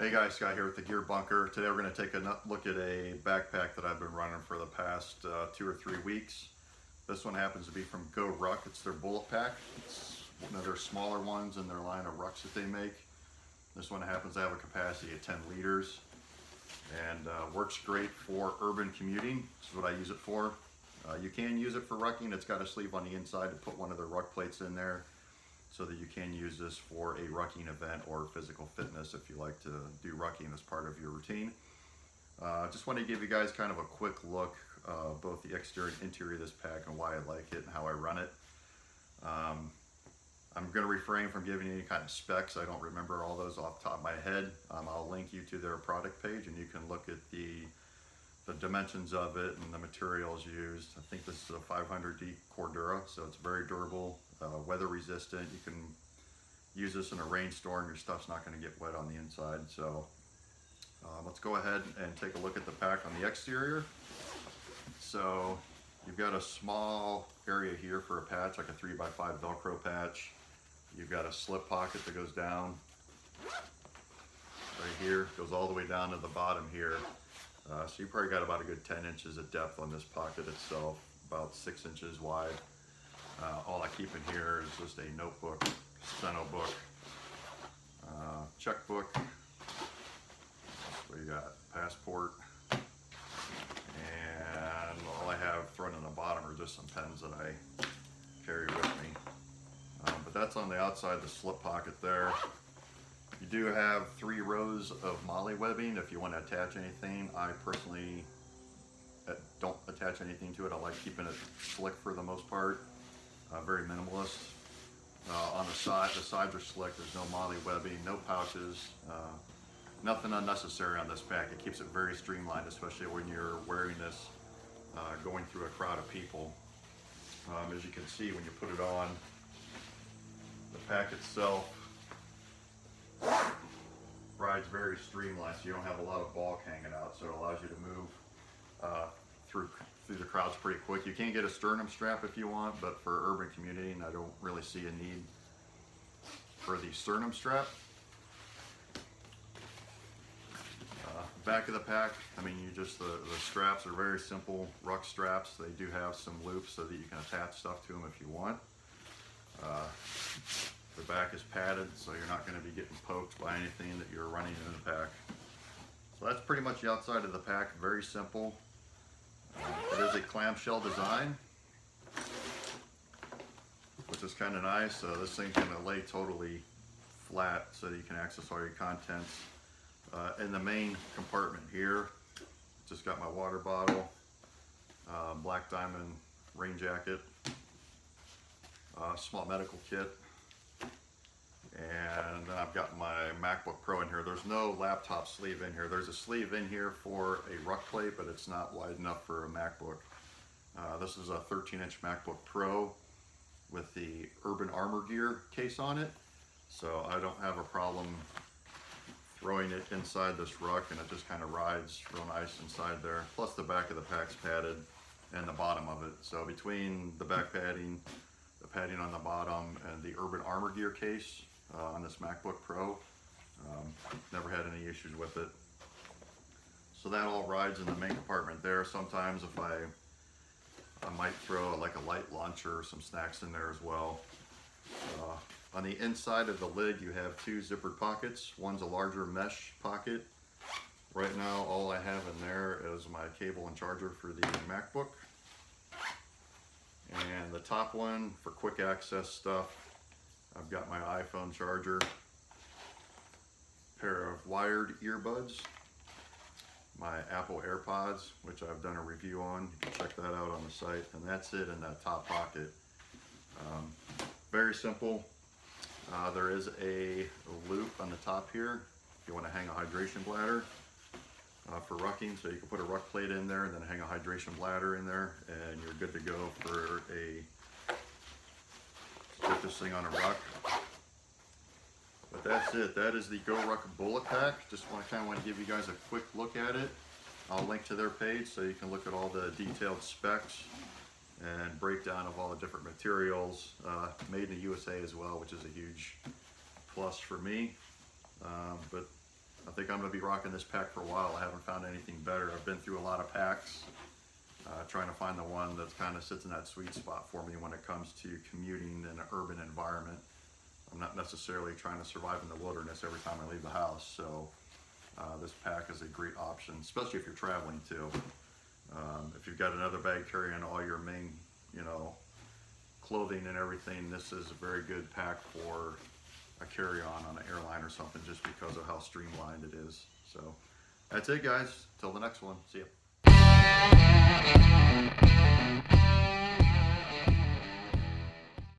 Hey guys, Scott here with the Gear Bunker. Today we're going to take a look at a backpack that I've been running for the past 2 or 3 weeks. This one happens to be from GORUCK. It's their bullet pack. It's one of their smaller ones in their line of rucks that they make. This one happens to have a capacity of 10 liters and works great for urban commuting. This is what I use it for. You can use it for rucking. It's got a sleeve on the inside to put one of the ruck plates in there, so that you can use this for a rucking event or physical fitness if you like to do rucking as part of your routine. Just want to give you guys kind of a quick look, both the exterior and interior of this pack and why I like it and how I run it. I'm going to refrain from giving you any kind of specs. I don't remember all those off the top of my head. I'll link you to their product page and you can look at the dimensions of it and the materials used. I think this is a 500D Cordura, so it's very durable, weather resistant. You can use this in a rainstorm. Your stuff's not going to get wet on the inside. So let's go ahead and take a look at the pack on the exterior. So you've got a small area here for a patch, like a 3x5 Velcro patch. You've got a slip pocket that goes down right here, goes all the way down to the bottom here. So you probably got about a good 10 inches of depth on this pocket itself, about 6 inches wide. All I keep in here is just a notebook, steno book, checkbook. So you got passport, and all I have thrown in the bottom are just some pens that I carry with me. But that's on the outside of the slip pocket there. You do have 3 rows of molly webbing if you want to attach anything. I personally don't attach anything to it. I like keeping it slick for the most part, very minimalist. On the sides are slick. There's no molly webbing, no pouches, nothing unnecessary on this pack. It keeps it very streamlined, especially when you're wearing this going through a crowd of people. As you can see when you put it on, the pack itself rides very streamlined, so you don't have a lot of bulk hanging out, so it allows you to move through the crowds pretty quick. You can get a sternum strap if you want, but for urban commuting I don't really see a need for the sternum strap. Back of the pack, I mean, the straps are very simple ruck straps. They do have some loops so that you can attach stuff to them if you want. The back is padded, so you're not going to be getting poked by anything that you're running in the pack. So that's pretty much the outside of the pack, very simple. It is a clamshell design, which is kind of nice. So this thing's going to lay totally flat so that you can access all your contents. In the main compartment here, just got my water bottle, black diamond rain jacket, small medical kit, and then I've got my MacBook Pro in here. There's no laptop sleeve in here. There's a sleeve in here for a ruck plate, but it's not wide enough for a MacBook. This is a 13-inch MacBook Pro with the Urban Armor Gear case on it, so I don't have a problem throwing it inside this ruck, and it just kind of rides real nice inside there. Plus the back of the pack's padded and the bottom of it. So between the back padding, the padding on the bottom, and the Urban Armor Gear case on this MacBook Pro, never had any issues with it. So that all rides in the main compartment there. Sometimes if I might throw like a light lunch or some snacks in there as well. On the inside of the lid you have 2 zippered pockets. One's a larger mesh pocket. Right now all I have in there is my cable and charger for the MacBook. And the top one for quick access stuff, I've got my iPhone charger, pair of wired earbuds, my Apple AirPods, which I've done a review on. You can check that out on the site, and that's it in that top pocket. Very simple. There is a loop on the top here if you want to hang a hydration bladder for rucking, so you can put a ruck plate in there and then hang a hydration bladder in there, and you're good to go for get this thing on a ruck. But that's it. That is the GORUCK bullet pack. Just kind of want to give you guys a quick look at it. I'll link to their page so you can look at all the detailed specs and breakdown of all the different materials, made in the USA as well, which is a huge plus for me. But I think I'm going to be rocking this pack for a while. I haven't found anything better. I've been through a lot of packs, trying to find the one that kind of sits in that sweet spot for me when it comes to commuting in an urban environment. I'm not necessarily trying to survive in the wilderness every time I leave the house, so this pack is a great option, especially if you're traveling too. If you've got another bag carrying all your main, clothing and everything, this is a very good pack for a carry-on on an airline or something, just because of how streamlined it is. So that's it, guys. Till the next one. See ya.